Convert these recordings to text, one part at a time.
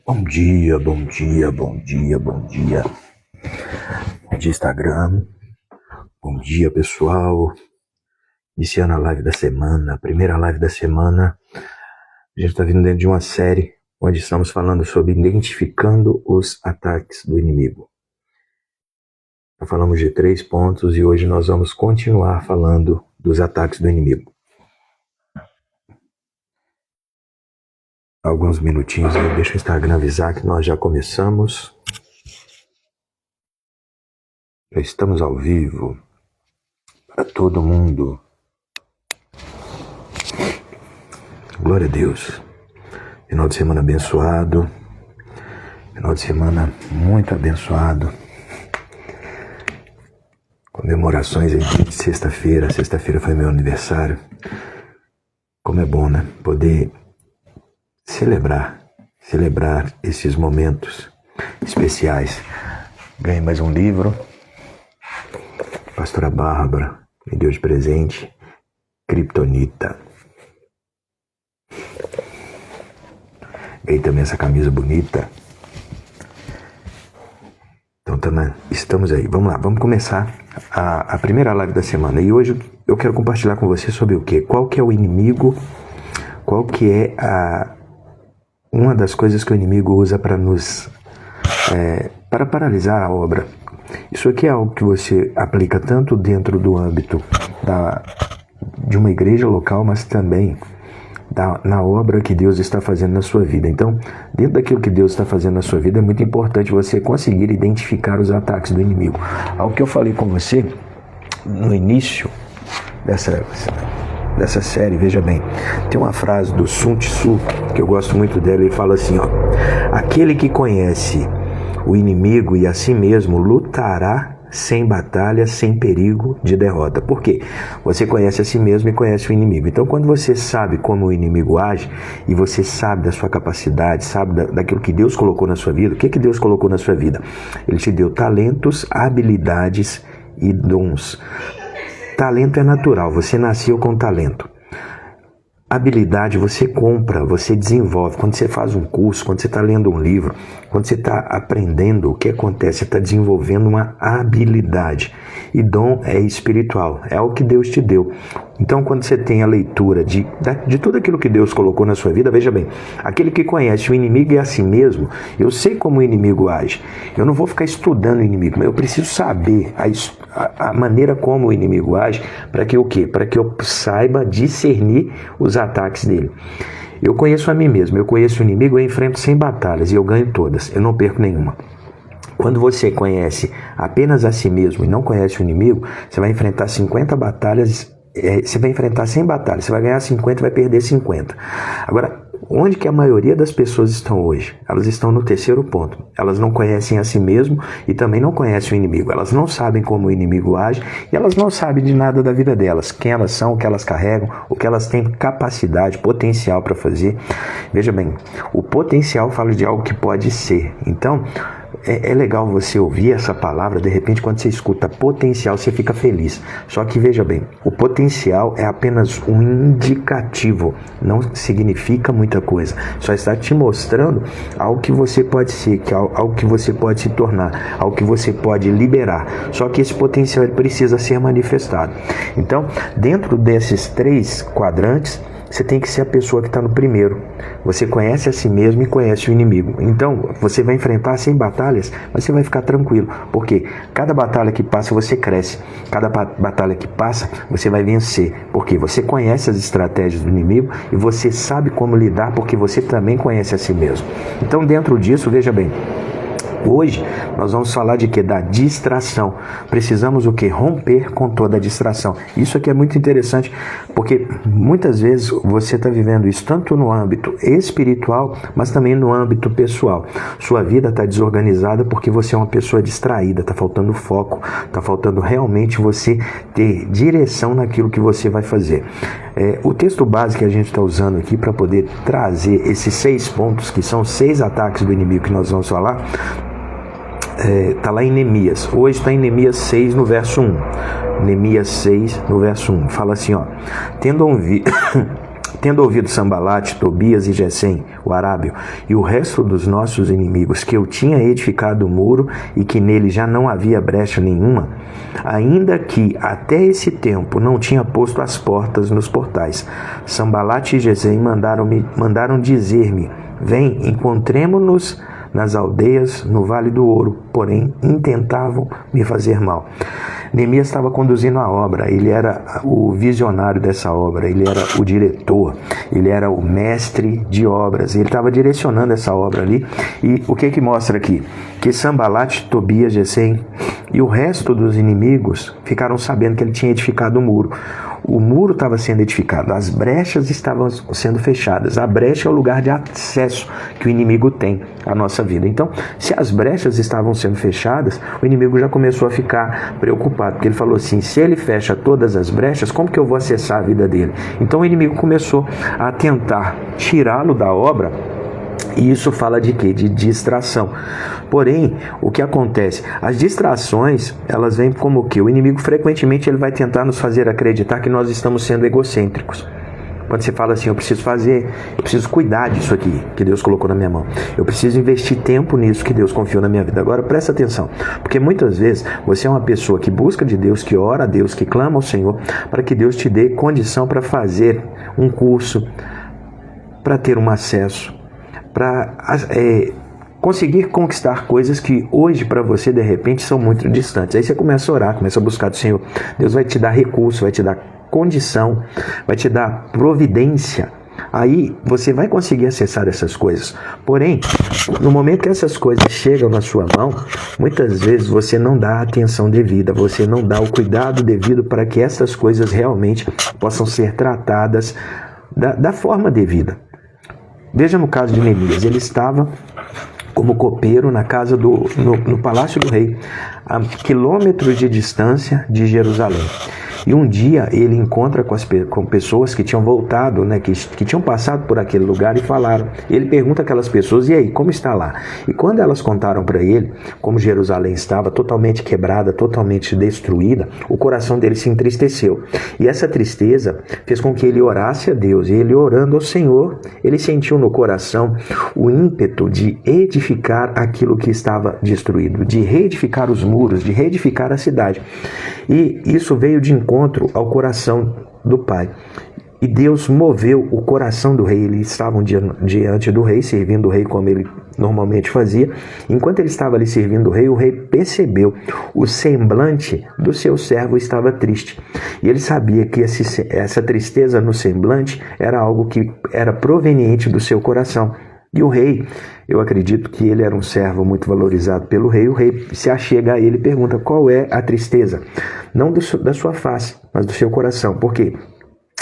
Bom dia, bom dia, bom dia, bom dia. De Instagram. Bom dia, pessoal. Iniciando a live da semana, a primeira live da semana. A gente está vindo dentro de uma série onde estamos falando sobre identificando os ataques do inimigo. Já falamos de 3 pontos e hoje nós vamos continuar falando dos ataques do inimigo. Alguns minutinhos aí, deixa o Instagram avisar que nós já começamos. Já estamos ao vivo para todo mundo. Glória a Deus. Final de semana abençoado. Final de semana muito abençoado. Comemorações aí de sexta-feira. Sexta-feira foi meu aniversário. Como é bom, né? Poder celebrar esses momentos especiais. Ganhei mais um livro. Pastora Bárbara me deu de presente. Kryptonita. Ganhei também essa camisa bonita. Então estamos aí. Vamos lá, vamos começar a primeira live da semana. E hoje eu quero compartilhar com você sobre o quê? Qual que é o inimigo? Qual que é uma das coisas que o inimigo usa para para paralisar a obra? Isso aqui é algo que você aplica tanto dentro do âmbito de uma igreja local, mas também na obra que Deus está fazendo na sua vida. Então, dentro daquilo que Deus está fazendo na sua vida, é muito importante você conseguir identificar os ataques do inimigo. Algo que eu falei com você no início dessa série, veja bem, tem uma frase do Sun Tzu, que eu gosto muito dela, ele fala assim, ó: aquele que conhece o inimigo e a si mesmo lutará sem batalha, sem perigo de derrota. Por quê? Você conhece a si mesmo e conhece o inimigo. Então, quando você sabe como o inimigo age e você sabe da sua capacidade, sabe daquilo que Deus colocou na sua vida, o que Deus colocou na sua vida? Ele te deu talentos, habilidades e dons. Talento é natural, você nasceu com talento. Habilidade você compra, você desenvolve. Quando você faz um curso, quando você está lendo um livro, quando você está aprendendo, o que acontece? Você está desenvolvendo uma habilidade. E dom é espiritual, é o que Deus te deu. Então, quando você tem a leitura de tudo aquilo que Deus colocou na sua vida, veja bem, aquele que conhece o inimigo e a si mesmo, eu sei como o inimigo age. Eu não vou ficar estudando o inimigo, mas eu preciso saber a maneira como o inimigo age, para que o quê? Para que eu saiba discernir os ataques dele. Eu conheço a mim mesmo, eu conheço o inimigo, eu enfrento 100 batalhas e eu ganho todas, eu não perco nenhuma. Quando você conhece apenas a si mesmo e não conhece o inimigo, você vai enfrentar 50 batalhas, você vai enfrentar 100 batalhas, você vai ganhar 50 e vai perder 50. Agora, onde que a maioria das pessoas estão hoje? Elas estão no terceiro ponto. Elas não conhecem a si mesmo e também não conhecem o inimigo. Elas não sabem como o inimigo age e elas não sabem de nada da vida delas. Quem elas são, o que elas carregam, o que elas têm capacidade, potencial para fazer. Veja bem, o potencial fala de algo que pode ser. Então, é legal você ouvir essa palavra, de repente quando você escuta potencial, você fica feliz. Só que veja bem, o potencial é apenas um indicativo, não significa muita coisa. Só está te mostrando algo que você pode ser, algo que você pode se tornar, algo que você pode liberar. Só que esse potencial ele precisa ser manifestado. Então, dentro desses 3 quadrantes, você tem que ser a pessoa que está no primeiro. Você conhece a si mesmo e conhece o inimigo. Então, você vai enfrentar 100 batalhas, mas você vai ficar tranquilo. Porque cada batalha que passa, você cresce. Cada batalha que passa, você vai vencer. Porque você conhece as estratégias do inimigo e você sabe como lidar, porque você também conhece a si mesmo. Então, dentro disso, veja bem, hoje nós vamos falar de quê? Da distração. Precisamos o quê? Romper com toda a distração. Isso aqui é muito interessante, porque muitas vezes você está vivendo isso tanto no âmbito espiritual, mas também no âmbito pessoal. Sua vida está desorganizada porque você é uma pessoa distraída, está faltando foco, está faltando realmente você ter direção naquilo que você vai fazer. O texto base que a gente está usando aqui para poder trazer esses 6 pontos, que são 6 ataques do inimigo que nós vamos falar, está lá em Neemias. Hoje está em Neemias 6, no verso 1. Neemias 6, no verso 1. Fala assim, ó: Tendo ouvido Sambalate, Tobias e Gesem, o arábio, e o resto dos nossos inimigos, que eu tinha edificado o muro e que nele já não havia brecha nenhuma, ainda que até esse tempo não tinha posto as portas nos portais, Sambalate e Gesem mandaram dizer-me: vem, encontremo-nos nas aldeias, no Vale do Ouro, porém intentavam me fazer mal. Neemias estava conduzindo a obra, ele era o visionário dessa obra, ele era o diretor, ele era o mestre de obras, ele estava direcionando essa obra ali. E o que mostra aqui? Que Sambalate, Tobias, Gesem e o resto dos inimigos ficaram sabendo que ele tinha edificado o muro. O muro estava sendo edificado, as brechas estavam sendo fechadas. A brecha é o lugar de acesso que o inimigo tem à nossa vida. Então, se as brechas estavam sendo fechadas, o inimigo já começou a ficar preocupado, porque ele falou assim: se ele fecha todas as brechas, como que eu vou acessar a vida dele? Então o inimigo começou a tentar tirá-lo da obra. E isso fala de quê? De distração. Porém, o que acontece? As distrações, elas vêm como o quê? O inimigo frequentemente ele vai tentar nos fazer acreditar que nós estamos sendo egocêntricos. Quando você fala assim: eu preciso cuidar disso aqui que Deus colocou na minha mão, eu preciso investir tempo nisso que Deus confiou na minha vida. Agora presta atenção, porque muitas vezes você é uma pessoa que busca de Deus, que ora a Deus, que clama ao Senhor para que Deus te dê condição para fazer um curso, para ter um acesso, para conseguir conquistar coisas que hoje para você de repente são muito distantes. Aí você começa a orar, começa a buscar do Senhor. Deus vai te dar recurso, vai te dar condição, vai te dar providência. Aí você vai conseguir acessar essas coisas. Porém, no momento que essas coisas chegam na sua mão, muitas vezes você não dá a atenção devida, você não dá o cuidado devido para que essas coisas realmente possam ser tratadas da forma devida. Veja no caso de Neemias, ele estava como copeiro na casa no palácio do rei, a quilômetros de distância de Jerusalém. E um dia ele encontra com pessoas que tinham voltado, né, que tinham passado por aquele lugar e falaram. Ele pergunta aquelas pessoas: e aí, como está lá? E quando elas contaram para ele como Jerusalém estava totalmente quebrada, totalmente destruída, o coração dele se entristeceu. E essa tristeza fez com que ele orasse a Deus. E ele orando ao Senhor, ele sentiu no coração o ímpeto de edificar aquilo que estava destruído, de reedificar os muros, de reedificar a cidade. E isso veio de encontro ao coração do pai. E Deus moveu o coração do rei. Eles estavam diante do rei, servindo o rei como ele normalmente fazia. Enquanto ele estava ali servindo o rei percebeu o semblante do seu servo estava triste. E ele sabia que essa tristeza no semblante era algo que era proveniente do seu coração. E o rei, eu acredito que ele era um servo muito valorizado pelo rei. O rei se achega a ele e pergunta: qual é a tristeza? Não da sua face, mas do seu coração. Por quê?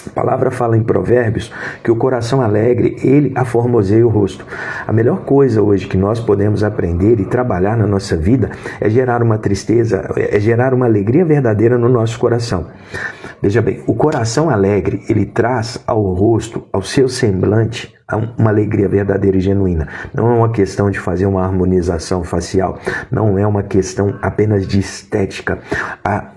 A palavra fala em Provérbios que o coração alegre, ele aformoseia o rosto. A melhor coisa hoje que nós podemos aprender e trabalhar na nossa vida é gerar uma tristeza, é gerar uma alegria verdadeira no nosso coração. Veja bem, o coração alegre, ele traz ao rosto, ao seu semblante, uma alegria verdadeira e genuína. Não é uma questão de fazer uma harmonização facial, não é uma questão apenas de estética.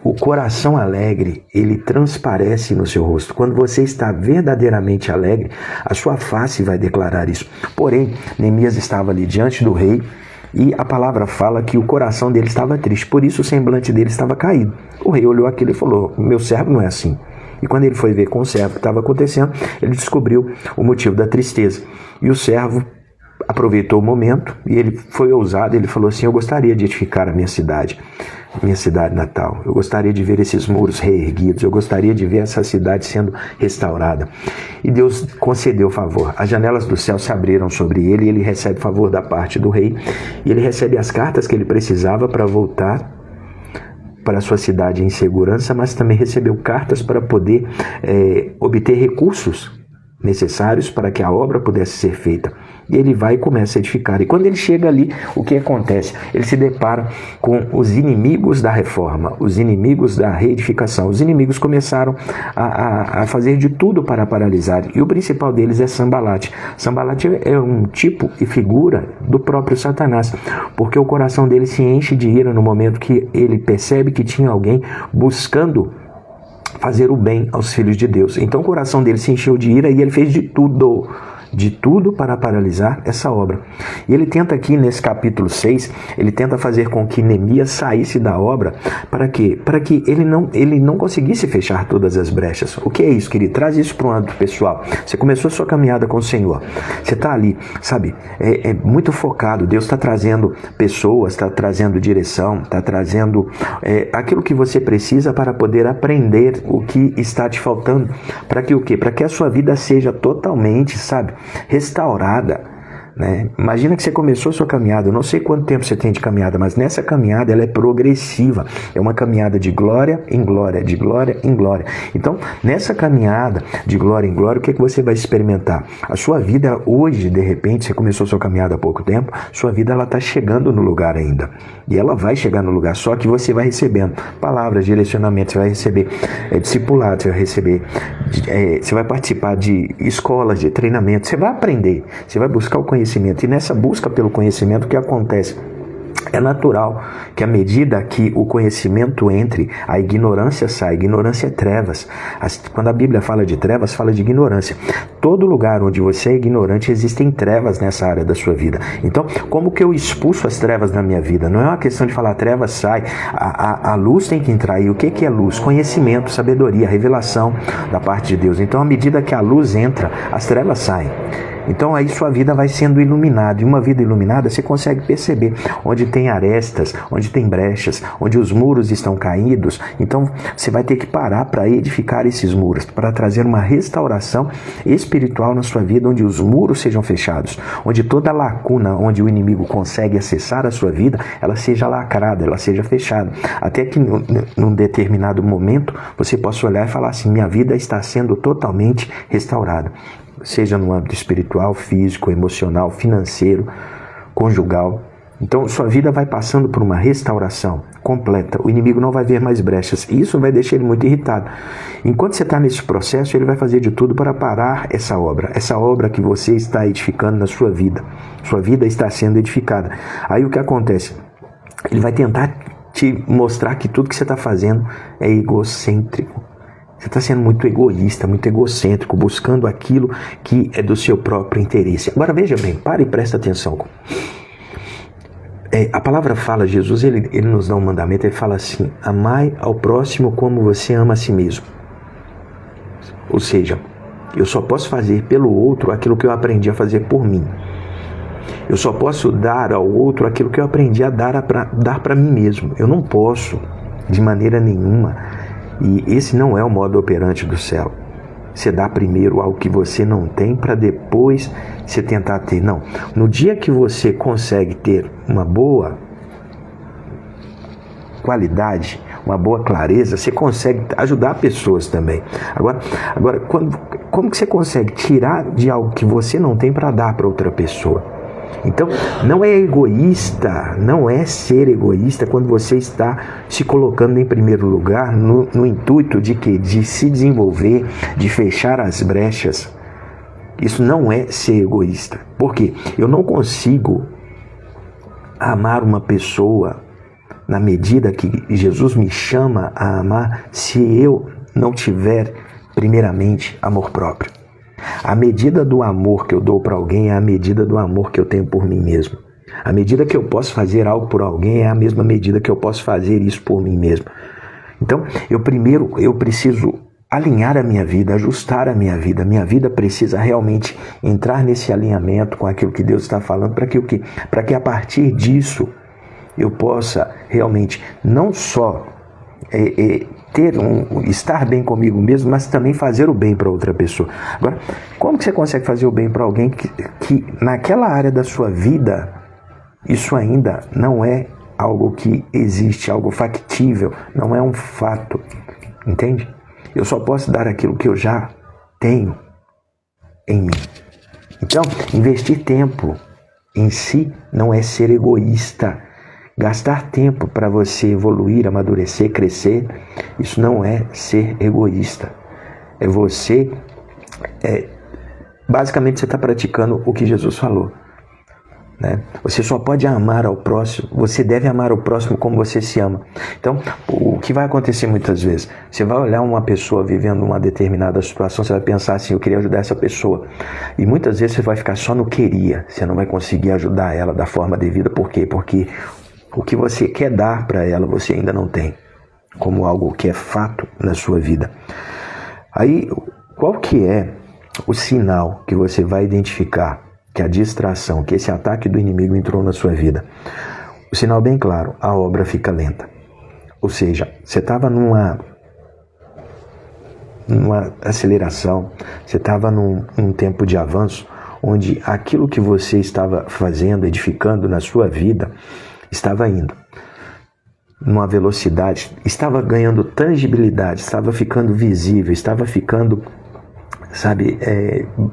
O coração alegre, ele transparece no seu rosto. Quando você está verdadeiramente alegre, a sua face vai declarar isso. Porém, Neemias estava ali diante do rei, e a palavra fala que o coração dele estava triste, por isso o semblante dele estava caído. O rei olhou aquilo e falou: meu servo não é assim. E quando ele foi ver com o servo o que estava acontecendo, ele descobriu o motivo da tristeza. E o servo aproveitou o momento e ele foi ousado, ele falou assim: eu gostaria de edificar a minha cidade natal, eu gostaria de ver esses muros reerguidos, eu gostaria de ver essa cidade sendo restaurada. E Deus concedeu favor, as janelas do céu se abriram sobre ele e ele recebe favor da parte do rei, e ele recebe as cartas que ele precisava para voltar para a sua cidade em segurança, mas também recebeu cartas para poder obter recursos necessários para que a obra pudesse ser feita. E ele vai e começa a edificar. E quando ele chega ali, o que acontece? Ele se depara com os inimigos da reforma, os inimigos da reedificação. Os inimigos começaram a fazer de tudo para paralisar. E o principal deles é Sambalate. Sambalate é um tipo e figura do próprio Satanás, porque o coração dele se enche de ira no momento que ele percebe que tinha alguém buscando fazer o bem aos filhos de Deus. Então o coração dele se encheu de ira e ele fez de tudo para paralisar essa obra. E ele tenta aqui nesse capítulo 6, ele tenta fazer com que Neemias saísse da obra. Para quê? Para que ele não conseguisse fechar todas as brechas. O que é isso, querido? Traz isso para o âmbito pessoal. Você começou a sua caminhada com o Senhor. Você está ali, sabe? É muito focado. Deus está trazendo pessoas, está trazendo direção, está trazendo aquilo que você precisa para poder aprender o que está te faltando. Para que o quê? Para que a sua vida seja totalmente, sabe, restaurada, né? Imagina que você começou a sua caminhada, eu não sei quanto tempo você tem de caminhada, mas nessa caminhada ela é progressiva, é uma caminhada de glória em glória, de glória em glória. Então, nessa caminhada de glória em glória, o que é que você vai experimentar? A sua vida hoje, de repente, você começou a sua caminhada há pouco tempo, sua vida ela está chegando no lugar ainda, e ela vai chegar no lugar, só que você vai recebendo palavras, direcionamentos, você vai receber discipulado, você vai receber, você vai participar de escolas, de treinamento, você vai aprender, você vai buscar o conhecimento. E nessa busca pelo conhecimento, o que acontece? É natural que à medida que o conhecimento entre, a ignorância sai. Ignorância é trevas. Quando a Bíblia fala de trevas, fala de ignorância. Todo lugar onde você é ignorante, existem trevas nessa área da sua vida. Então, como que eu expulso as trevas da minha vida? Não é uma questão de falar trevas sai. A luz tem que entrar. E o que é luz? Conhecimento, sabedoria, revelação da parte de Deus. Então, à medida que a luz entra, as trevas saem. Então aí sua vida vai sendo iluminada. E uma vida iluminada você consegue perceber onde tem arestas, onde tem brechas, onde os muros estão caídos. Então você vai ter que parar para edificar esses muros, para trazer uma restauração espiritual na sua vida, onde os muros sejam fechados, onde toda lacuna onde o inimigo consegue acessar a sua vida, ela seja lacrada, ela seja fechada. Até que num determinado momento você possa olhar e falar assim: minha vida está sendo totalmente restaurada. Seja no âmbito espiritual, físico, emocional, financeiro, conjugal. Então, sua vida vai passando por uma restauração completa. O inimigo não vai ver mais brechas. E isso vai deixar ele muito irritado. Enquanto você está nesse processo, ele vai fazer de tudo para parar essa obra que você está edificando na sua vida. Sua vida está sendo edificada. Aí o que acontece? Ele vai tentar te mostrar que tudo que você está fazendo é egocêntrico. Você está sendo muito egoísta, muito egocêntrico, buscando aquilo que é do seu próprio interesse. Agora veja bem, para e presta atenção. A palavra fala, Jesus ele nos dá um mandamento, ele fala assim: amai ao próximo como você ama a si mesmo. Ou seja, eu só posso fazer pelo outro aquilo que eu aprendi a fazer por mim. Eu só posso dar ao outro aquilo que eu aprendi a dar para mim mesmo. Eu não posso, de maneira nenhuma. E esse não é o modo operante do céu. Você dá primeiro algo que você não tem para depois você tentar ter. Não. No dia que você consegue ter uma boa qualidade, uma boa clareza, você consegue ajudar pessoas também. Agora como que você consegue tirar de algo que você não tem para dar para outra pessoa? Então, não é egoísta, não é ser egoísta quando você está se colocando em primeiro lugar no intuito de quê? De se desenvolver, de fechar as brechas. Isso não é ser egoísta. Por quê? Eu não consigo amar uma pessoa na medida que Jesus me chama a amar se eu não tiver, primeiramente, amor próprio. A medida do amor que eu dou para alguém é a medida do amor que eu tenho por mim mesmo. A medida que eu posso fazer algo por alguém é a mesma medida que eu posso fazer isso por mim mesmo. Então, eu preciso alinhar a minha vida, ajustar a minha vida. Minha vida precisa realmente entrar nesse alinhamento com aquilo que Deus está falando, para que a partir disso eu possa realmente não só estar bem comigo mesmo, mas também fazer o bem para outra pessoa. Agora, como que você consegue fazer o bem para alguém que naquela área da sua vida, isso ainda não é algo que existe, algo factível, não é um fato, entende? Eu só posso dar aquilo que eu já tenho em mim. Então, investir tempo em si não é ser egoísta. Gastar tempo para você evoluir, amadurecer, crescer, isso não é ser egoísta. É você, basicamente você está praticando o que Jesus falou. né? Você só pode amar ao próximo, você deve amar o próximo como você se ama. Então, o que vai acontecer muitas vezes? Você vai olhar uma pessoa vivendo uma determinada situação, você vai pensar assim, eu queria ajudar essa pessoa. E muitas vezes você vai ficar só no queria, você não vai conseguir ajudar ela da forma devida. Por quê? Porque o que você quer dar para ela, você ainda não tem, como algo que é fato na sua vida. Aí, qual que é o sinal que você vai identificar que a distração, que esse ataque do inimigo entrou na sua vida? O sinal bem claro, a obra fica lenta. Ou seja, você estava numa aceleração, você estava num tempo de avanço, onde aquilo que você estava fazendo, edificando na sua vida, estava indo numa velocidade, estava ganhando tangibilidade, estava ficando visível, estava ficando,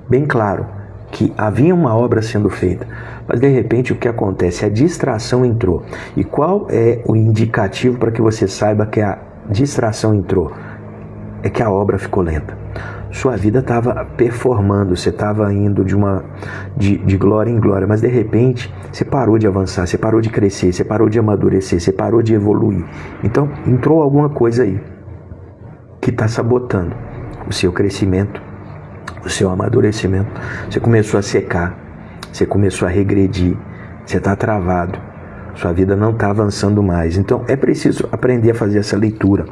bem claro que havia uma obra sendo feita, mas de repente o que acontece? A distração entrou. E qual é o indicativo para que você saiba que a distração entrou? É que a obra ficou lenta. Sua vida estava performando, você estava indo de glória em glória, mas de repente você parou de avançar, você parou de crescer, você parou de amadurecer, você parou de evoluir. Então entrou alguma coisa aí que está sabotando o seu crescimento, o seu amadurecimento. Você começou a secar, você começou a regredir, você está travado, sua vida não está avançando mais. Então é preciso aprender a fazer essa leitura.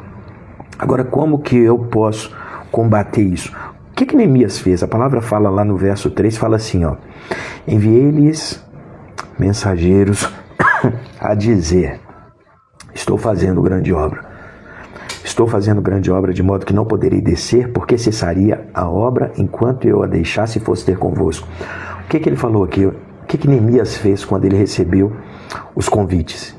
Agora, como que eu posso combater isso? O que Neemias fez? A palavra fala lá no verso 3, fala assim, ó: enviei-lhes mensageiros a dizer, estou fazendo grande obra. Estou fazendo grande obra, de modo que não poderei descer, porque cessaria a obra enquanto eu a deixasse e fosse ter convosco. O que ele falou aqui? O que Neemias fez quando ele recebeu os convites?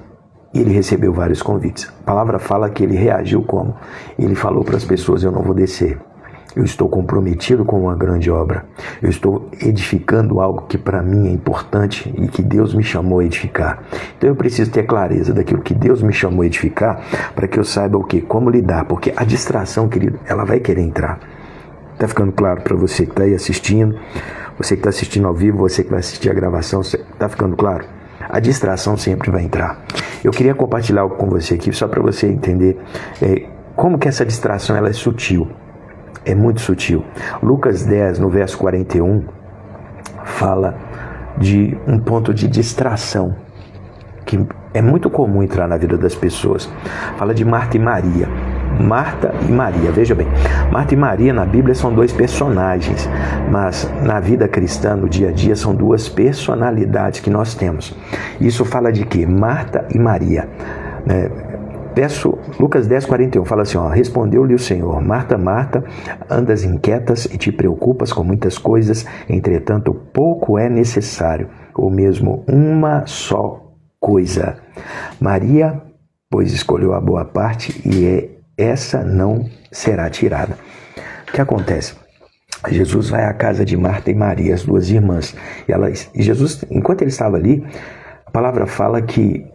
Ele recebeu vários convites. A palavra fala que ele reagiu como? Ele falou para as pessoas, eu não vou descer. Eu estou comprometido com uma grande obra. Eu estou edificando algo que para mim é importante e que Deus me chamou a edificar. Então eu preciso ter clareza daquilo que Deus me chamou a edificar para que eu saiba o quê? Como lidar. Porque a distração, querido, ela vai querer entrar. Está ficando claro para você que está aí assistindo? Você que está assistindo ao vivo, você que vai assistir a gravação, está ficando claro? A distração sempre vai entrar. Eu queria compartilhar algo com você aqui, só para você entender como que essa distração ela é sutil. É muito sutil. Lucas 10, no verso 41, fala de um ponto de distração que é muito comum entrar na vida das pessoas. Fala de Marta e Maria. Marta e Maria, veja bem, Marta e Maria na Bíblia são dois personagens, mas na vida cristã, no dia a dia, são duas personalidades que nós temos. Isso fala de quê? Marta e Maria. Lucas 10, 41, fala assim, ó: respondeu-lhe o Senhor, Marta, Marta, andas inquietas e te preocupas com muitas coisas, entretanto pouco é necessário, ou mesmo uma só coisa. Maria, pois escolheu a boa parte e essa não será tirada. O que acontece? Jesus vai à casa de Marta e Maria, as duas irmãs, e Jesus, enquanto ele estava ali, a palavra fala que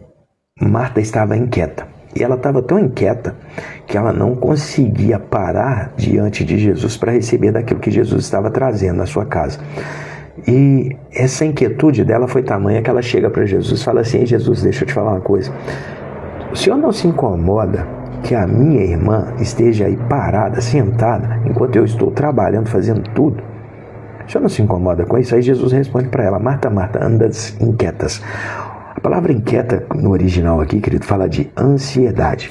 Marta estava inquieta. E ela estava tão inquieta que ela não conseguia parar diante de Jesus para receber daquilo que Jesus estava trazendo na sua casa. E essa inquietude dela foi tamanha que ela chega para Jesus e fala assim: Ei, Jesus, deixa eu te falar uma coisa. O Senhor não se incomoda que a minha irmã esteja aí parada, sentada, enquanto eu estou trabalhando, fazendo tudo? O Senhor não se incomoda com isso? Aí Jesus responde para ela: Marta, Marta, andas inquietas. A palavra inquieta no original aqui, querido, fala de ansiedade.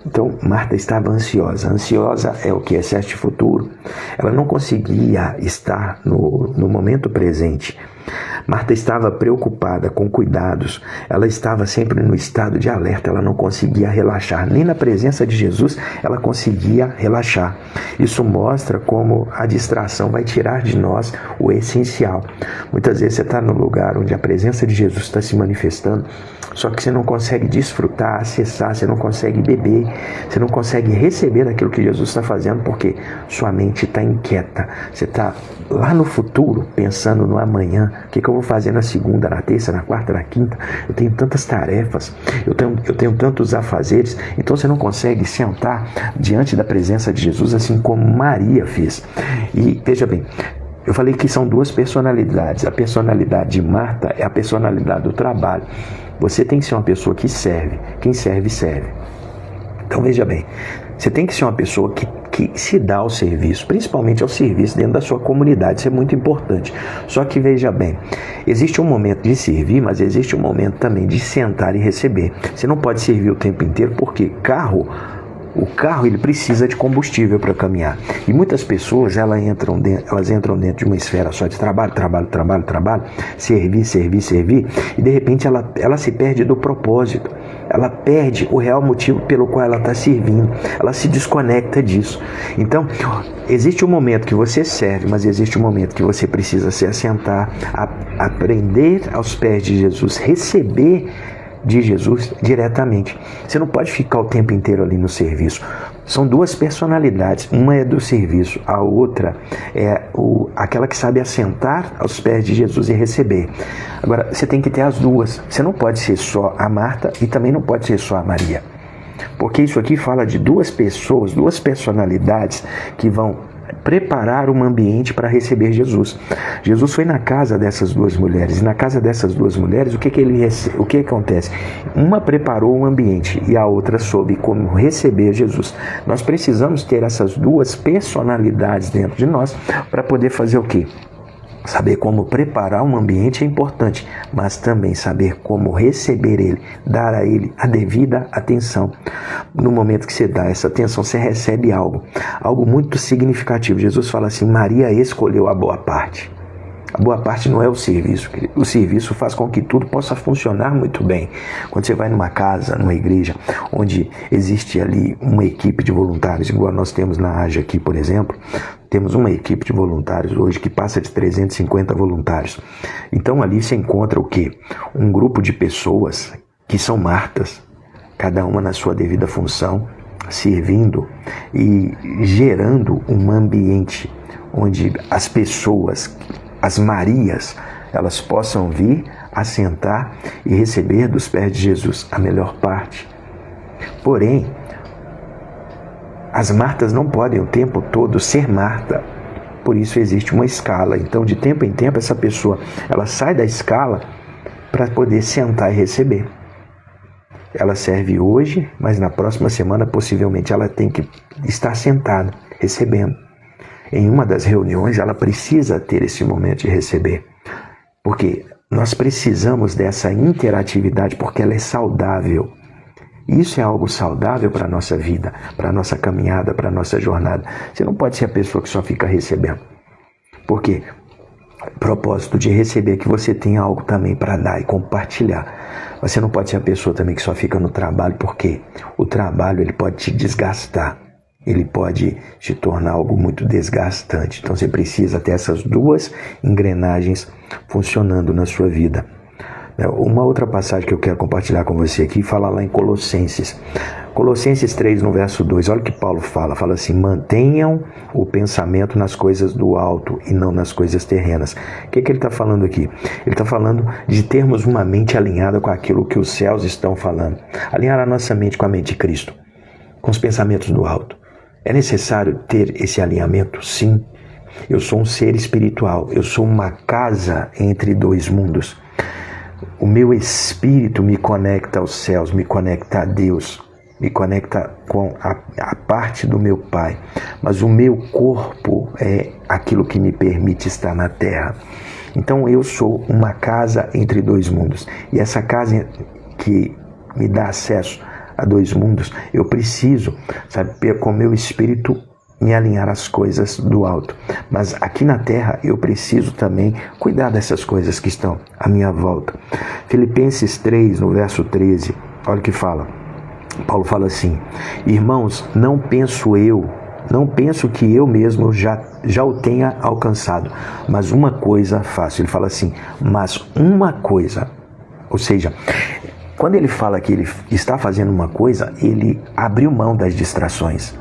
Então, Marta estava ansiosa. Ansiosa é o que? Excesso de futuro. Ela não conseguia estar no momento presente. Marta estava preocupada, com cuidados. Ela estava sempre no estado de alerta. Ela não conseguia relaxar. Nem na presença de Jesus ela conseguia relaxar. Isso mostra como a distração vai tirar de nós o essencial. Muitas vezes você está no lugar onde a presença de Jesus está se manifestando, só que você não consegue desfrutar, acessar, você não consegue beber, você não consegue receber aquilo que Jesus está fazendo porque sua mente está inquieta. Você está lá no futuro, pensando no amanhã. O que eu vou fazer na segunda, na terça, na quarta, na quinta? Eu tenho tantas tarefas, eu tenho tantos afazeres. Então você não consegue sentar diante da presença de Jesus assim como Maria fez. E veja bem, Eu falei que são duas personalidades. A personalidade de Marta é a personalidade do trabalho. Você tem que ser uma pessoa que serve. Quem serve, serve. Então veja bem, você tem que ser uma pessoa que se dá ao serviço, principalmente ao serviço dentro da sua comunidade. Isso é muito importante. Só que veja bem, existe um momento de servir, mas existe um momento também de sentar e receber. Você não pode servir o tempo inteiro, porque o carro ele precisa de combustível para caminhar. E muitas pessoas elas entram dentro de uma esfera só de trabalho, servir, e de repente ela se perde do propósito. Ela perde o real motivo pelo qual ela está servindo. Ela se desconecta disso. Então, existe um momento que você serve, mas existe um momento que você precisa se assentar, aprender aos pés de Jesus, receber de Jesus diretamente. Você não pode ficar o tempo inteiro ali no serviço. São duas personalidades. Uma é do serviço, a outra é aquela que sabe assentar aos pés de Jesus e receber. Agora, você tem que ter as duas. Você não pode ser só a Marta e também não pode ser só a Maria. Porque isso aqui fala de duas pessoas, duas personalidades que vão preparar um ambiente para receber Jesus. Jesus foi na casa dessas duas mulheres, e na casa dessas duas mulheres, o que acontece? Uma preparou um ambiente e a outra soube como receber Jesus. Nós precisamos ter essas duas personalidades dentro de nós para poder fazer o quê? Saber como preparar um ambiente é importante, mas também saber como receber ele, dar a ele a devida atenção. No momento que você dá essa atenção, você recebe algo muito significativo. Jesus fala assim: Maria escolheu a boa parte. A boa parte não é o serviço. O serviço faz com que tudo possa funcionar muito bem. Quando você vai numa casa, numa igreja, onde existe ali uma equipe de voluntários, igual nós temos na AGE aqui, por exemplo, temos uma equipe de voluntários hoje que passa de 350 voluntários. Então ali se encontra o quê? Um grupo de pessoas que são Martas, cada uma na sua devida função, servindo e gerando um ambiente onde as pessoas, as Marias, elas possam vir, assentar e receber dos pés de Jesus a melhor parte. Porém, as Martas não podem o tempo todo ser Marta. Por isso existe uma escala. Então, de tempo em tempo, essa pessoa ela sai da escala para poder sentar e receber. Ela serve hoje, mas na próxima semana, possivelmente, ela tem que estar sentada, recebendo. Em uma das reuniões, ela precisa ter esse momento de receber. Porque nós precisamos dessa interatividade, porque ela é saudável. Isso é algo saudável para a nossa vida, para a nossa caminhada, para a nossa jornada. Você não pode ser a pessoa que só fica recebendo. Porque o propósito de receber é que você tenha algo também para dar e compartilhar. Você não pode ser a pessoa também que só fica no trabalho, porque o trabalho ele pode te desgastar. Ele pode se tornar algo muito desgastante. Então você precisa ter essas duas engrenagens funcionando na sua vida. Uma outra passagem que eu quero compartilhar com você aqui, fala lá em Colossenses. Colossenses 3, no verso 2, olha o que Paulo fala. Fala assim: mantenham o pensamento nas coisas do alto e não nas coisas terrenas. O que ele está falando aqui? Ele está falando de termos uma mente alinhada com aquilo que os céus estão falando. Alinhar a nossa mente com a mente de Cristo, com os pensamentos do alto. É necessário ter esse alinhamento? Sim. Eu sou um ser espiritual. Eu sou uma casa entre dois mundos. O meu espírito me conecta aos céus, me conecta a Deus, me conecta com a parte do meu Pai. Mas o meu corpo é aquilo que me permite estar na terra. Então eu sou uma casa entre dois mundos. E essa casa que me dá acesso a dois mundos, eu preciso, com o meu espírito me alinhar às coisas do alto. Mas aqui na terra eu preciso também cuidar dessas coisas que estão à minha volta. Filipenses 3, no verso 13, olha o que fala. Paulo fala assim: irmãos, não penso que eu mesmo já o tenha alcançado, mas uma coisa faço. Ele fala assim, mas uma coisa. Ou seja, quando ele fala que ele está fazendo uma coisa, ele abriu mão das distrações.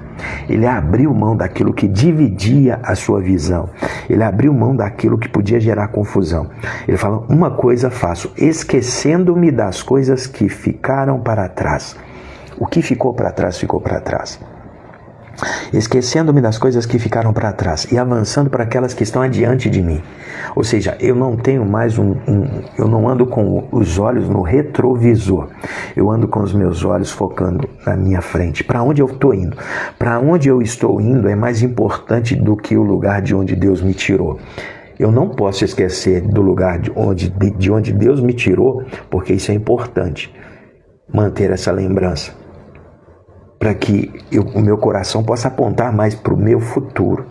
Ele abriu mão daquilo que dividia a sua visão. Ele abriu mão daquilo que podia gerar confusão. Ele fala, uma coisa faço, esquecendo-me das coisas que ficaram para trás. O que ficou para trás, ficou para trás. esquecendo-me das coisas que ficaram para trás e avançando para aquelas que estão adiante de mim. Ou seja, eu não tenho mais eu não ando com os olhos no retrovisor. Eu ando com os meus olhos focando na minha frente. Para onde eu estou indo? Para onde eu estou indo é mais importante do que o lugar de onde Deus me tirou. Eu não posso esquecer do lugar de onde Deus me tirou, porque isso é importante, manter essa lembrança, para que o meu coração possa apontar mais para o meu futuro,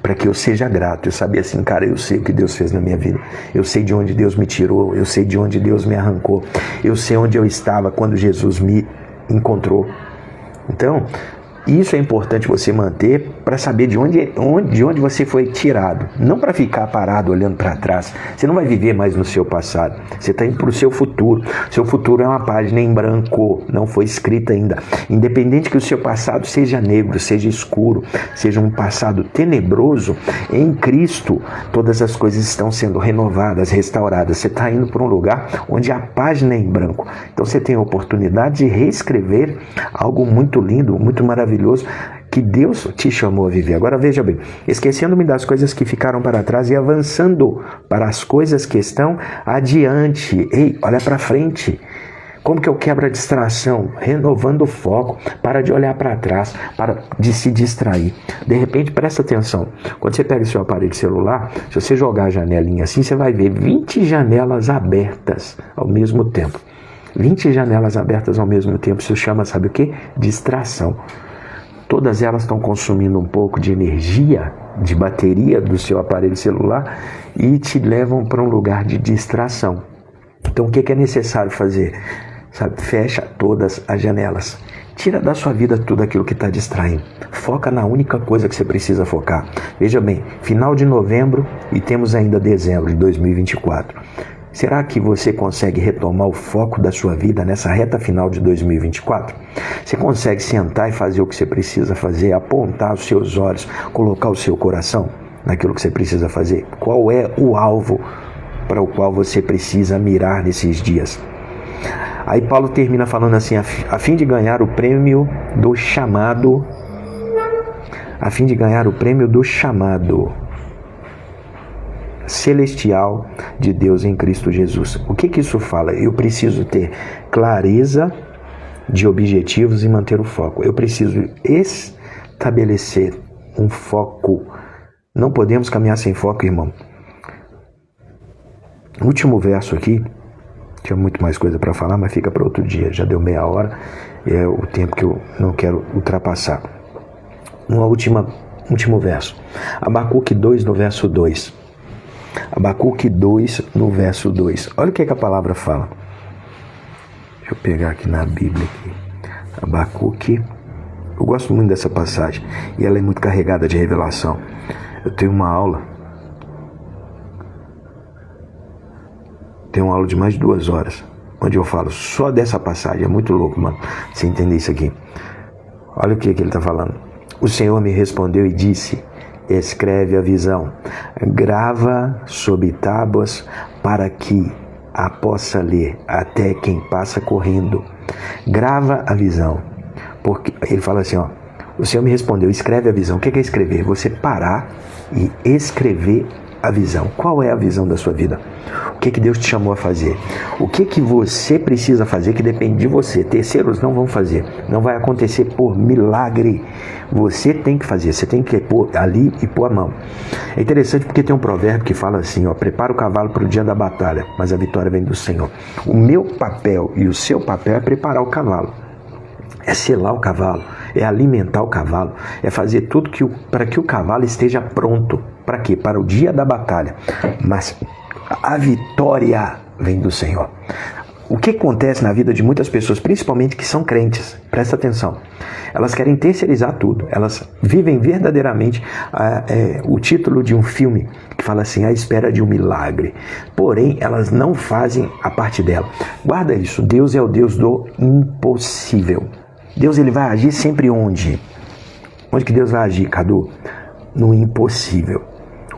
para que eu seja grato. Eu sabia assim, cara, eu sei o que Deus fez na minha vida, eu sei de onde Deus me tirou, eu sei de onde Deus me arrancou, eu sei onde eu estava quando Jesus me encontrou. Então, isso é importante você manter para saber de onde você foi tirado. Não para ficar parado olhando para trás. Você não vai viver mais no seu passado. Você está indo para o seu futuro. Seu futuro é uma página em branco, não foi escrita ainda. Independente que o seu passado seja negro, seja escuro, seja um passado tenebroso, em Cristo todas as coisas estão sendo renovadas, restauradas. Você está indo para um lugar onde a página é em branco. Então você tem a oportunidade de reescrever algo muito lindo, muito maravilhoso, que Deus te chamou a viver. Agora veja bem, esquecendo-me das coisas que ficaram para trás e avançando para as coisas que estão adiante. Ei, olha para frente. Como que eu quebro a distração? Renovando o foco. Para de olhar para trás, para de se distrair. De repente, presta atenção. Quando você pega seu aparelho celular, se você jogar a janelinha assim, você vai ver 20 janelas abertas ao mesmo tempo. 20 janelas abertas ao mesmo tempo, isso chama, sabe o quê? Distração. Todas elas estão consumindo um pouco de energia, de bateria do seu aparelho celular e te levam para um lugar de distração. Então o que é necessário fazer? Sabe? Fecha todas as janelas. Tira da sua vida tudo aquilo que está distraindo. Foca na única coisa que você precisa focar. Veja bem, final de novembro e temos ainda dezembro de 2024. Será que você consegue retomar o foco da sua vida nessa reta final de 2024? Você consegue sentar e fazer o que você precisa fazer, apontar os seus olhos, colocar o seu coração naquilo que você precisa fazer? Qual é o alvo para o qual você precisa mirar nesses dias? Aí Paulo termina falando assim, a fim de ganhar o prêmio do chamado, celestial de Deus em Cristo Jesus. O que isso fala? Eu preciso ter clareza de objetivos e manter o foco. Eu preciso estabelecer um foco. Não podemos caminhar sem foco, irmão. O último verso aqui, tinha muito mais coisa para falar, mas fica para outro dia. Já deu meia hora, é o tempo que eu não quero ultrapassar. Último verso. Abacuque 2, no verso 2. Abacuque 2, no verso 2. Olha o que a palavra fala. Deixa eu pegar aqui na Bíblia. Abacuque. Eu gosto muito dessa passagem. E ela é muito carregada de revelação. Eu tenho uma aula. Tenho uma aula de mais de 2 horas. Onde eu falo só dessa passagem. É muito louco, mano. Você entender isso aqui. Olha o que ele está falando. O Senhor me respondeu e disse: escreve a visão, grava sob tábuas para que a possa ler até quem passa correndo. Grava a visão. Porque ele fala assim, ó, o Senhor me respondeu, escreve a visão. O que é escrever? Você parar e escrever a visão. Qual é a visão da sua vida? O que Deus te chamou a fazer? O que você precisa fazer que depende de você? Terceiros não vão fazer. Não vai acontecer por milagre. Você tem que fazer. Você tem que pôr ali e pôr a mão. É interessante porque tem um provérbio que fala assim, ó, prepara o cavalo para o dia da batalha, mas a vitória vem do Senhor. O meu papel e o seu papel é preparar o cavalo. É selar o cavalo, é alimentar o cavalo, é fazer tudo para que o cavalo esteja pronto. Para quê? Para o dia da batalha. Mas a vitória vem do Senhor. O que acontece na vida de muitas pessoas, principalmente que são crentes, presta atenção, elas querem terceirizar tudo, elas vivem verdadeiramente o título de um filme que fala assim, à espera de um milagre, porém elas não fazem a parte dela. Guarda isso, Deus é o Deus do impossível. Deus ele vai agir sempre onde? Onde que Deus vai agir, Cadu? No impossível.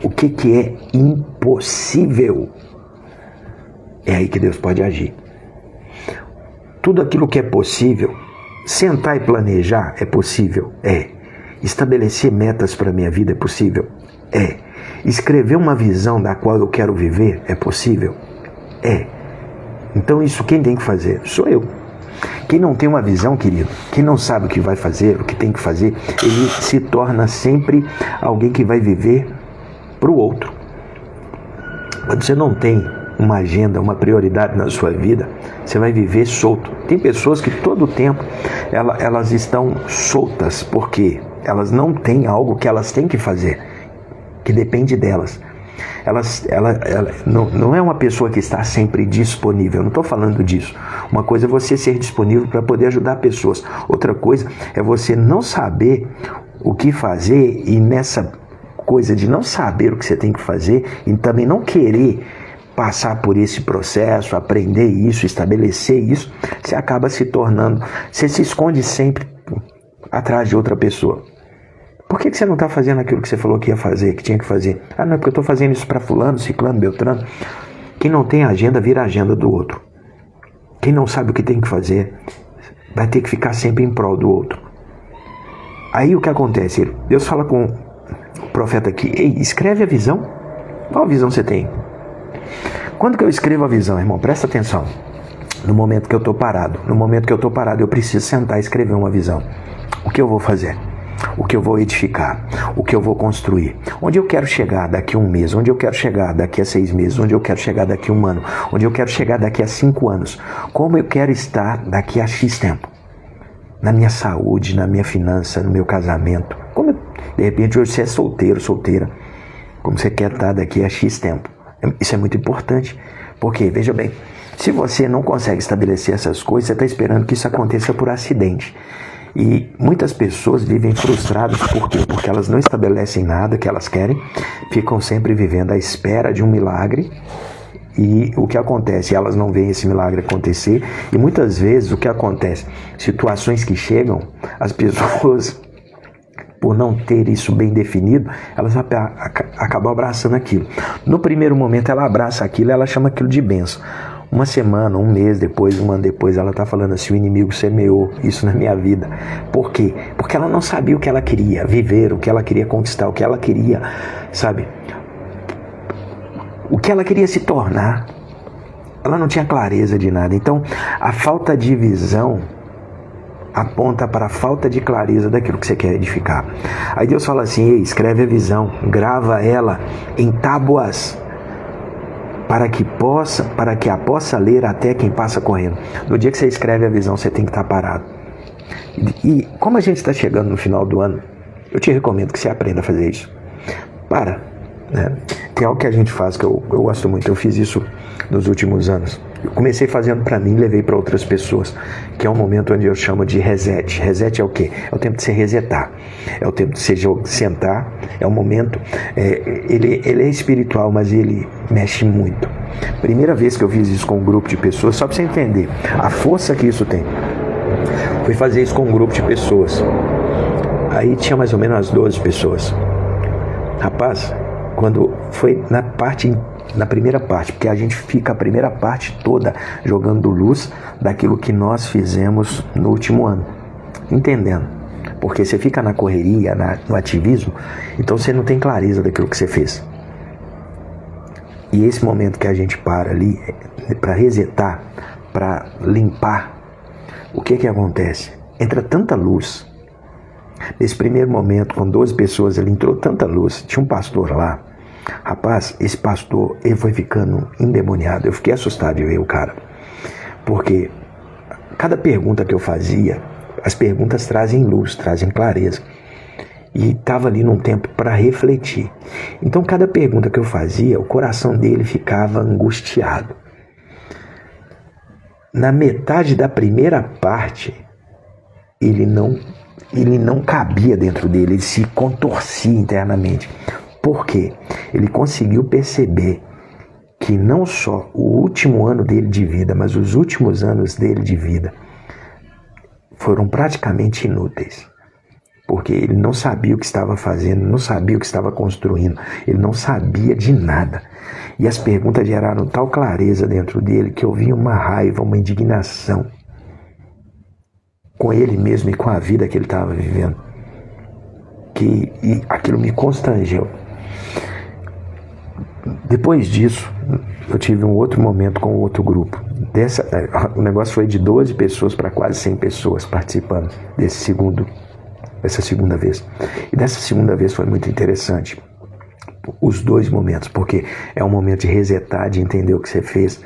O que é impossível? É aí que Deus pode agir. Tudo aquilo que é possível, sentar e planejar é possível? É. Estabelecer metas para a minha vida é possível? É. Escrever uma visão da qual eu quero viver é possível? É. Então isso quem tem que fazer? Sou eu. Quem não tem uma visão, querido, quem não sabe o que vai fazer, o que tem que fazer, ele se torna sempre alguém que vai viver para o outro. Quando você não tem uma agenda, uma prioridade na sua vida, você vai viver solto. Tem pessoas que todo o tempo elas estão soltas, porque elas não têm algo que elas têm que fazer, que depende delas. Ela não é uma pessoa que está sempre disponível, eu não estou falando disso. Uma coisa é você ser disponível para poder ajudar pessoas, outra coisa é você não saber o que fazer, e nessa coisa de não saber o que você tem que fazer e também não querer passar por esse processo, aprender isso, estabelecer isso, você acaba se tornando, você se esconde sempre atrás de outra pessoa. Por que você não está fazendo aquilo que você falou que ia fazer, que tinha que fazer? Ah, não, é porque eu estou fazendo isso para fulano, ciclano, beltrano. Quem não tem agenda, vira a agenda do outro. Quem não sabe o que tem que fazer, vai ter que ficar sempre em prol do outro. Aí o que acontece? Deus fala com o profeta aqui, ei, escreve a visão. Qual visão você tem? Quando que eu escrevo a visão, irmão? Presta atenção. No momento que eu estou parado. No momento que eu estou parado, eu preciso sentar e escrever uma visão. O que eu vou fazer? O que eu vou edificar, o que eu vou construir, onde eu quero chegar daqui a um mês, onde eu quero chegar daqui a 6 meses, onde eu quero chegar daqui a 1 ano, onde eu quero chegar daqui a 5 anos, como eu quero estar daqui a X tempo, na minha saúde, na minha finança, no meu casamento, de repente hoje você é solteiro, solteira, como você quer estar daqui a X tempo. Isso é muito importante, porque, veja bem, se você não consegue estabelecer essas coisas, você está esperando que isso aconteça por acidente. E muitas pessoas vivem frustradas, por quê? Porque elas não estabelecem nada que elas querem, ficam sempre vivendo à espera de um milagre, e o que acontece? Elas não veem esse milagre acontecer, e muitas vezes o que acontece? Situações que chegam, as pessoas, por não ter isso bem definido, elas acabam abraçando aquilo. No primeiro momento ela abraça aquilo, ela chama aquilo de bênção. Uma semana, um mês depois, 1 ano depois, ela está falando assim, o inimigo semeou isso na minha vida. Por quê? Porque ela não sabia o que ela queria viver, o que ela queria conquistar, o que ela queria, sabe? O que ela queria se tornar. Ela não tinha clareza de nada. Então, a falta de visão aponta para a falta de clareza daquilo que você quer edificar. Aí Deus fala assim, ei, escreve a visão, grava ela em tábuas, para que a possa ler até quem passa correndo. No dia que você escreve a visão, você tem que estar parado. E como a gente está chegando no final do ano, eu te recomendo que você aprenda a fazer isso. Para. Né? Tem algo que a gente faz que eu gosto muito. Eu fiz isso nos últimos anos. Eu comecei fazendo para mim e levei para outras pessoas, que é um momento onde eu chamo de reset. Reset é o quê? É o tempo de você resetar. É o tempo de você sentar. É um momento... ele é espiritual, mas ele mexe muito. Primeira vez que eu fiz isso com um grupo de pessoas, só para você entender a força que isso tem. Fui fazer isso com um grupo de pessoas. Aí tinha mais ou menos umas 12 pessoas. Rapaz, quando foi na primeira parte, porque a gente fica a primeira parte toda jogando luz daquilo que nós fizemos no último ano, entendendo, porque você fica na correria, no ativismo, então você não tem clareza daquilo que você fez. E esse momento que a gente para ali para resetar, para limpar, o que acontece? Entra tanta luz. Nesse primeiro momento, com 12 pessoas, ele entrou tanta luz. Tinha um pastor lá. Rapaz, esse pastor, ele foi ficando endemoniado. Eu fiquei assustado de ver o cara. Porque cada pergunta que eu fazia, as perguntas trazem luz, trazem clareza. E estava ali num tempo para refletir. Então, cada pergunta que eu fazia, o coração dele ficava angustiado. Na metade da primeira parte, ele não cabia dentro dele, ele se contorcia internamente. Por quê? Ele conseguiu perceber que não só o último ano dele de vida, mas os últimos anos dele de vida foram praticamente inúteis. Porque ele não sabia o que estava fazendo, não sabia o que estava construindo, ele não sabia de nada. E as perguntas geraram tal clareza dentro dele que eu vi uma raiva, uma indignação com ele mesmo e com a vida que ele estava vivendo. e aquilo me constrangeu. Depois disso, eu tive um outro momento com outro grupo. O negócio foi de 12 pessoas para quase 100 pessoas participando dessa segunda vez. E dessa segunda vez foi muito interessante. Os dois momentos, porque é um momento de resetar, de entender o que você fez,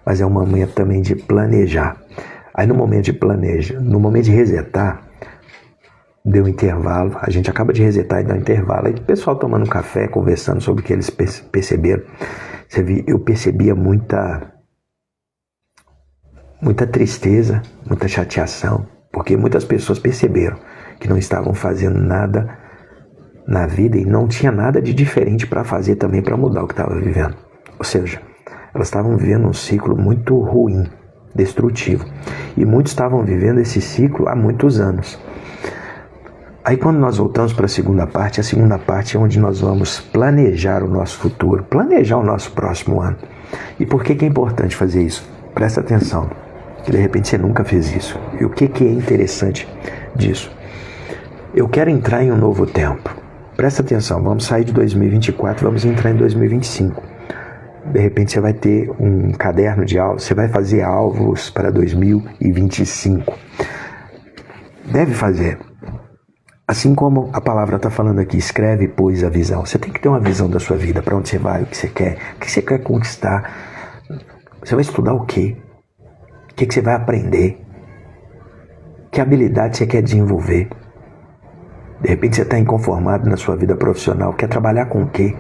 mas é um momento também de planejar. Aí no momento de resetar, deu um intervalo, a gente acaba de resetar e dá um intervalo, aí o pessoal tomando um café, conversando sobre o que eles perceberam. Eu percebia muita tristeza, muita chateação, porque muitas pessoas perceberam que não estavam fazendo nada na vida e não tinha nada de diferente para fazer também para mudar o que estava vivendo. Ou seja, elas estavam vivendo um ciclo muito ruim, destrutivo. E muitos estavam vivendo esse ciclo há muitos anos. Aí quando nós voltamos para a segunda parte é onde nós vamos planejar o nosso futuro, planejar o nosso próximo ano. E por que é importante fazer isso? Presta atenção, que de repente você nunca fez isso. E o que é interessante disso? Eu quero entrar em um novo tempo. Presta atenção, vamos sair de 2024, vamos entrar em 2025. De repente você vai ter um caderno de alvos, você vai fazer alvos para 2025. Deve fazer. Assim como a palavra está falando aqui, escreve, pois, a visão. Você tem que ter uma visão da sua vida, para onde você vai, o que você quer conquistar. Você vai estudar o quê? O que você vai aprender? Que habilidade você quer desenvolver? De repente você está inconformado na sua vida profissional, quer trabalhar com o quê?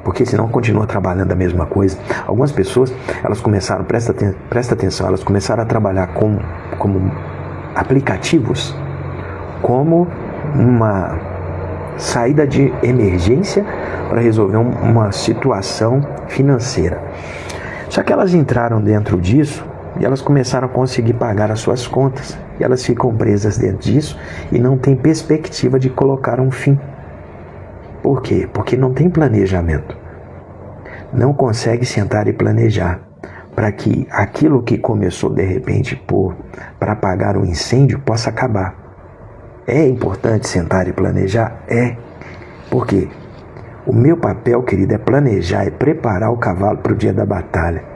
Porque senão continua trabalhando a mesma coisa. Algumas pessoas, elas começaram, presta atenção, elas começaram a trabalhar como aplicativos, como uma saída de emergência para resolver uma situação financeira. Só que elas entraram dentro disso e elas começaram a conseguir pagar as suas contas. E elas ficam presas dentro disso e não tem perspectiva de colocar um fim. Por quê? Porque não tem planejamento. Não consegue sentar e planejar para que aquilo que começou de repente para apagar um incêndio possa acabar. É importante sentar e planejar? É. Por quê? O meu papel, querido, é planejar, é preparar o cavalo para o dia da batalha.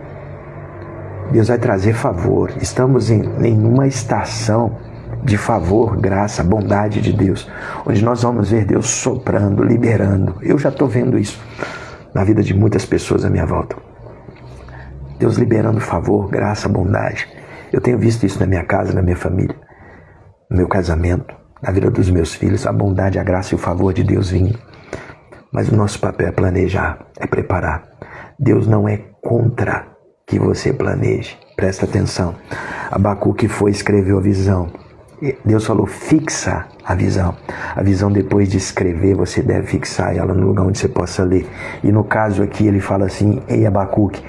Deus vai trazer favor. Estamos em uma estação de favor, graça, bondade de Deus, onde nós vamos ver Deus soprando, liberando. Eu já estou vendo isso na vida de muitas pessoas à minha volta. Deus liberando favor, graça, bondade. Eu tenho visto isso na minha casa, na minha família, no meu casamento, na vida dos meus filhos, a bondade, a graça e o favor de Deus vindo. Mas o nosso papel é planejar, é preparar. Deus não é contra que você planeje. Presta atenção. Abacuque escreveu a visão. Deus falou, fixa a visão. A visão, depois de escrever, você deve fixar ela no lugar onde você possa ler. E no caso aqui ele fala assim, ei Abacuque,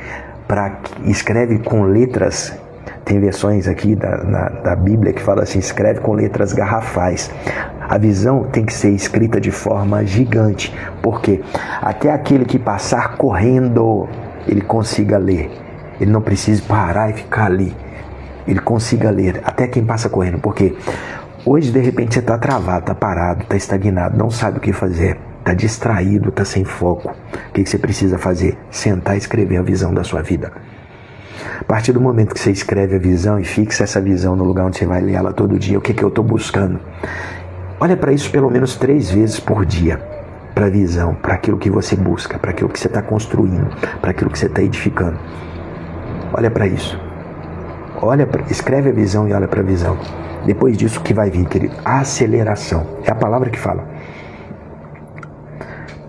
escreve com letras. Tem versões aqui da Bíblia que fala assim, escreve com letras garrafais. A visão tem que ser escrita de forma gigante, porque até aquele que passar correndo, ele consiga ler. Ele não precisa parar e ficar ali. Ele consiga ler, até quem passa correndo. Porque hoje, de repente, você está travado, está parado, está estagnado, não sabe o que fazer, está distraído, está sem foco. O que você precisa fazer? Sentar e escrever a visão da sua vida. A partir do momento que você escreve a visão e fixa essa visão no lugar onde você vai ler ela todo dia, o que eu estou buscando? Olha para isso pelo menos 3 vezes por dia. Para a visão, para aquilo que você busca, para aquilo que você está construindo, para aquilo que você está edificando. Olha para isso. Escreve a visão e olha para a visão. Depois disso, o que vai vir, querido? A aceleração. É a palavra que fala.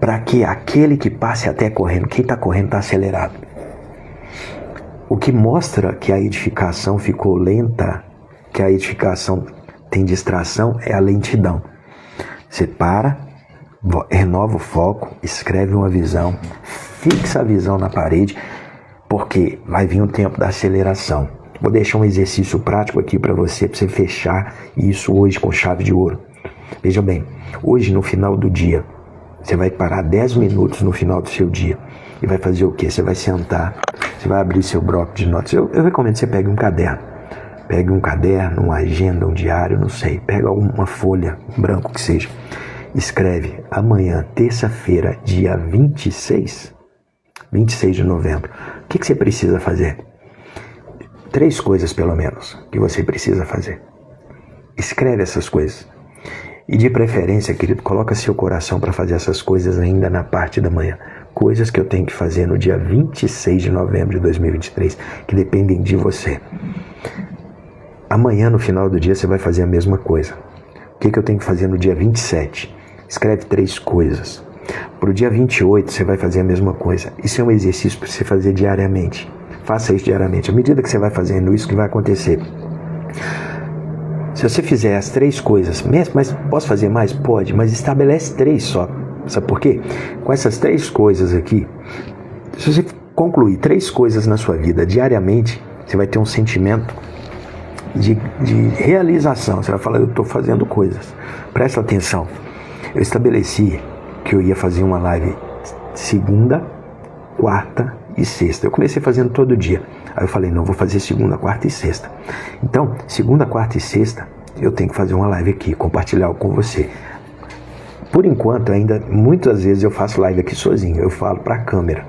Para que aquele que passe até correndo, quem está correndo está acelerado. O que mostra que a edificação ficou lenta, que a edificação tem distração, é a lentidão. Você para, renova o foco, escreve uma visão, fixa a visão na parede, porque vai vir um tempo da aceleração. Vou deixar um exercício prático aqui para você fechar isso hoje com chave de ouro. Veja bem, hoje no final do dia, você vai parar 10 minutos no final do seu dia e vai fazer o quê? Você vai sentar, você vai abrir seu bloco de notas. Eu recomendo que você pegue um caderno. Pegue um caderno, uma agenda, um diário, não sei. Pega alguma folha, branco que seja. escreve amanhã, terça-feira, dia 26 de novembro. O que você precisa fazer? 3 coisas, pelo menos, que você precisa fazer. Escreve essas coisas. E de preferência, querido, coloca seu coração para fazer essas coisas ainda na parte da manhã. Coisas que eu tenho que fazer no dia 26 de novembro de 2023, que dependem de você. Amanhã, no final do dia, você vai fazer a mesma coisa. O que eu tenho que fazer no dia 27? Escreve 3 coisas. Para o dia 28, você vai fazer a mesma coisa. Isso é um exercício para você fazer diariamente. Faça isso diariamente. À medida que você vai fazendo isso, que vai acontecer? Se você fizer as 3 coisas, mas posso fazer mais? Pode, mas estabelece 3 só. Sabe por quê? Com essas 3 coisas aqui, se você concluir 3 coisas na sua vida diariamente, você vai ter um sentimento de realização. Você vai falar, eu estou fazendo coisas. Presta atenção. Eu estabeleci que eu ia fazer uma live segunda, quarta e sexta. Eu comecei fazendo todo dia. Aí eu falei, não, vou fazer segunda, quarta e sexta. Então, segunda, quarta e sexta, eu tenho que fazer uma live aqui, compartilhar com você. Por enquanto, ainda, muitas vezes eu faço live aqui sozinho, eu falo para a câmera.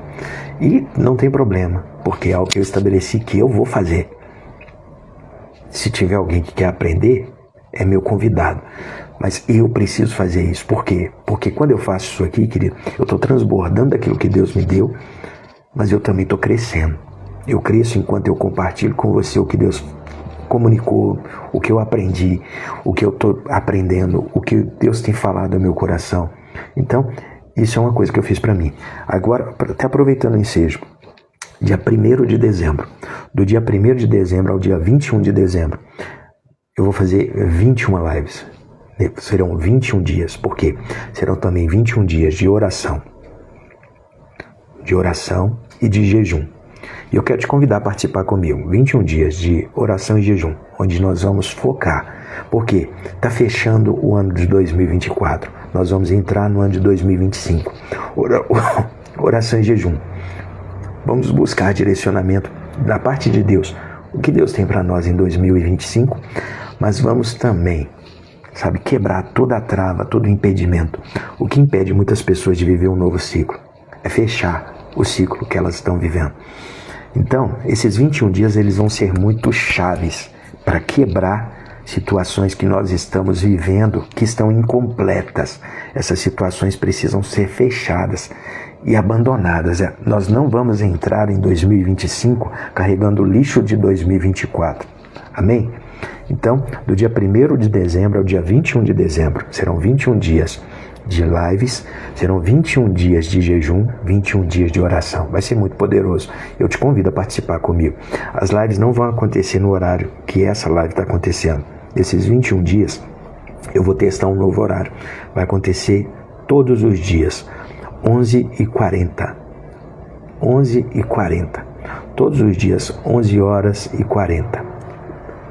E não tem problema, porque é algo que eu estabeleci que eu vou fazer. Se tiver alguém que quer aprender, é meu convidado. Mas eu preciso fazer isso. Por quê? Porque quando eu faço isso aqui, querido, eu estou transbordando aquilo que Deus me deu, mas eu também estou crescendo. Eu cresço enquanto eu compartilho com você o que Deus comunicou, o que eu aprendi, o que eu estou aprendendo, o que Deus tem falado ao meu coração. Então, isso é uma coisa que eu fiz para mim. Agora, até aproveitando o ensejo, dia 1º de dezembro, do dia 1º de dezembro ao dia 21 de dezembro, eu vou fazer 21 lives. Serão 21 dias, porque serão também 21 dias de oração e de jejum. E eu quero te convidar a participar comigo. 21 dias de oração e jejum, onde nós vamos focar. Porque está fechando o ano de 2024. Nós vamos entrar no ano de 2025. Oração e jejum. Vamos buscar direcionamento da parte de Deus. O que Deus tem para nós em 2025. Mas vamos também, quebrar toda a trava, todo o impedimento. O que impede muitas pessoas de viver um novo ciclo é fechar o ciclo que elas estão vivendo. Então, esses 21 dias eles vão ser muito chaves para quebrar situações que nós estamos vivendo que estão incompletas. Essas situações precisam ser fechadas e abandonadas. Nós não vamos entrar em 2025 carregando o lixo de 2024. Amém? Então, do dia 1º de dezembro ao dia 21 de dezembro, serão 21 dias de lives, serão 21 dias de jejum, 21 dias de oração. Vai ser muito poderoso. Eu te convido a participar comigo. As lives não vão acontecer no horário que essa live está acontecendo. Esses 21 dias, eu vou testar um novo horário. Vai acontecer todos os dias, 11h40. 11h40. Todos os dias, 11h40.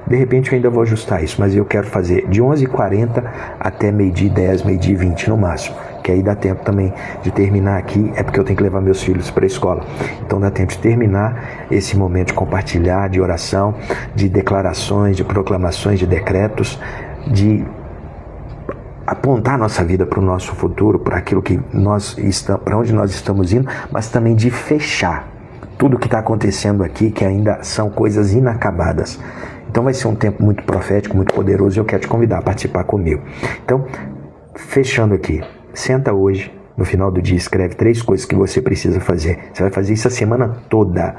De repente eu ainda vou ajustar isso, mas eu quero fazer de 11h40 até meio-dia 10, meio-dia 20 no máximo. Que aí dá tempo também de terminar aqui, é porque eu tenho que levar meus filhos para a escola. Então dá tempo de terminar esse momento de compartilhar, de oração, de declarações, de proclamações, de decretos, de apontar nossa vida para o nosso futuro, para aquilo que para onde nós estamos indo, mas também de fechar tudo que está acontecendo aqui, que ainda são coisas inacabadas. Então vai ser um tempo muito profético, muito poderoso, e eu quero te convidar a participar comigo. Então, fechando aqui, senta hoje, no final do dia, escreve 3 coisas que você precisa fazer. Você vai fazer isso a semana toda.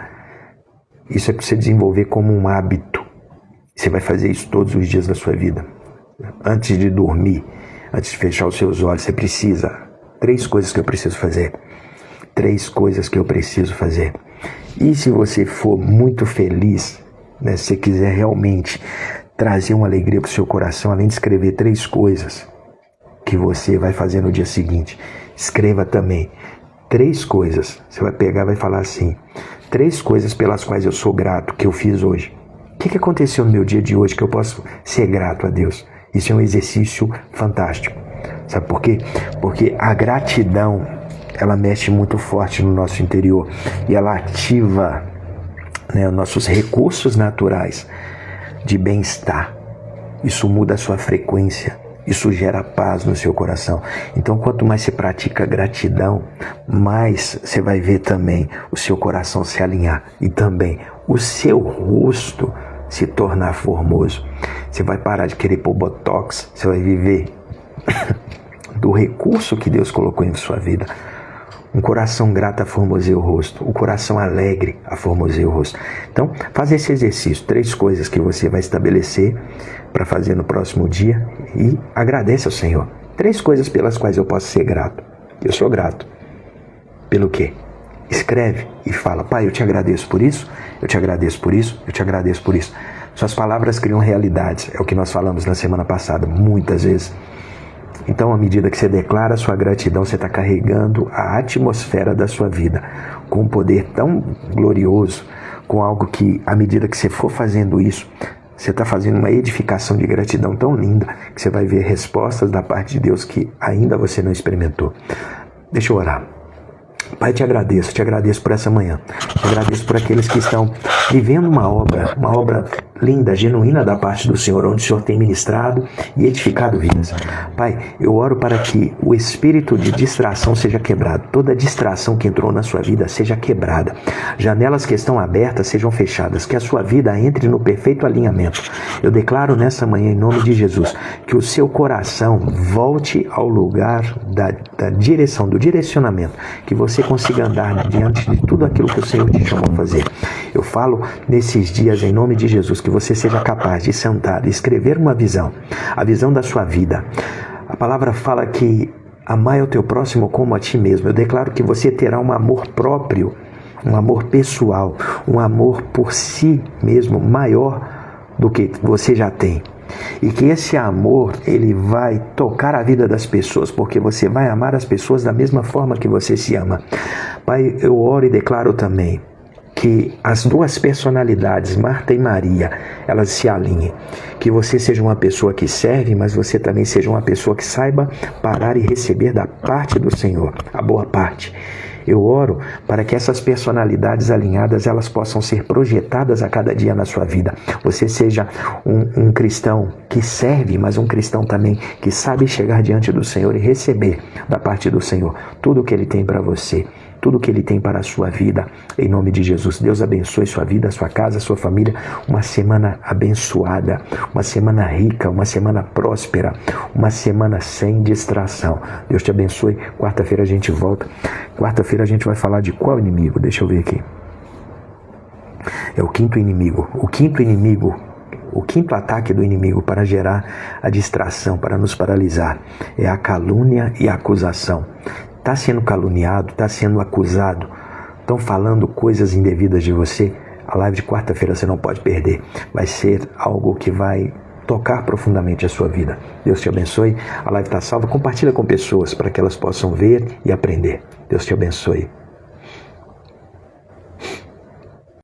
Isso é para você desenvolver como um hábito. Você vai fazer isso todos os dias da sua vida. Antes de dormir, antes de fechar os seus olhos, você precisa. 3 coisas que eu preciso fazer. 3 coisas que eu preciso fazer. E se você for muito feliz, se você quiser realmente trazer uma alegria para o seu coração, além de escrever 3 coisas que você vai fazer no dia seguinte, escreva também 3 coisas. Você vai pegar e vai falar assim: 3 coisas pelas quais eu sou grato, que eu fiz hoje. O que aconteceu no meu dia de hoje que eu posso ser grato a Deus? Isso é um exercício fantástico. Sabe por quê? Porque a gratidão, ela mexe muito forte no nosso interior e ela ativa nossos recursos naturais de bem-estar. Isso muda a sua frequência, Isso gera paz no seu coração. Então, quanto mais você pratica gratidão, mais você vai ver também o seu coração se alinhar e também o seu rosto se tornar formoso. Você vai parar de querer pôr botox, você vai viver do recurso que Deus colocou em sua vida. Um coração grato aformoseia o rosto. O coração alegre aformoseia o rosto. Então, faz esse exercício. 3 coisas que você vai estabelecer para fazer no próximo dia e agradece ao Senhor. 3 coisas pelas quais eu posso ser grato. Eu sou grato. Pelo quê? Escreve e fala: Pai, eu te agradeço por isso, eu te agradeço por isso, eu te agradeço por isso. Suas palavras criam realidades. É o que nós falamos na semana passada, muitas vezes. Então, à medida que você declara a sua gratidão, você está carregando a atmosfera da sua vida com um poder tão glorioso, com algo que, à medida que você for fazendo isso, você está fazendo uma edificação de gratidão tão linda que você vai ver respostas da parte de Deus que ainda você não experimentou. Deixa eu orar. Pai, te agradeço por essa manhã. Te agradeço por aqueles que estão vivendo uma obra linda, genuína da parte do Senhor, onde o Senhor tem ministrado e edificado vidas. Pai, eu oro para que o espírito de distração seja quebrado. Toda distração que entrou na sua vida seja quebrada. Janelas que estão abertas sejam fechadas. Que a sua vida entre no perfeito alinhamento. Eu declaro nessa manhã, em nome de Jesus, que o seu coração volte ao lugar da direção, do direcionamento. Que você consiga andar diante de tudo aquilo que o Senhor te chamou a fazer. Eu falo nesses dias, em nome de Jesus, que você seja capaz de sentar e escrever uma visão, a visão da sua vida. A palavra fala que amai ao teu próximo como a ti mesmo. Eu declaro que você terá um amor próprio, um amor pessoal, um amor por si mesmo maior do que você já tem. E que esse amor, ele vai tocar a vida das pessoas, porque você vai amar as pessoas da mesma forma que você se ama. Pai, eu oro e declaro também que as 2 personalidades, Marta e Maria, elas se alinhem. Que você seja uma pessoa que serve, mas você também seja uma pessoa que saiba parar e receber da parte do Senhor, a boa parte. Eu oro para que essas personalidades alinhadas, elas possam ser projetadas a cada dia na sua vida. Você seja um cristão que serve, mas um cristão também que sabe chegar diante do Senhor e receber da parte do Senhor tudo o que Ele tem para você. Tudo que Ele tem para a sua vida, em nome de Jesus. Deus abençoe sua vida, sua casa, sua família. Uma semana abençoada, uma semana rica, uma semana próspera, uma semana sem distração. Deus te abençoe. Quarta-feira a gente volta. Quarta-feira a gente vai falar de qual inimigo? Deixa eu ver aqui. É o 5º inimigo. O 5º inimigo, o 5º ataque do inimigo para gerar a distração, para nos paralisar, é a calúnia e a acusação. Está sendo caluniado, está sendo acusado, estão falando coisas indevidas de você. A live de quarta-feira você não pode perder. Vai ser algo que vai tocar profundamente a sua vida. Deus te abençoe. A live está salva. Compartilha com pessoas para que elas possam ver e aprender. Deus te abençoe.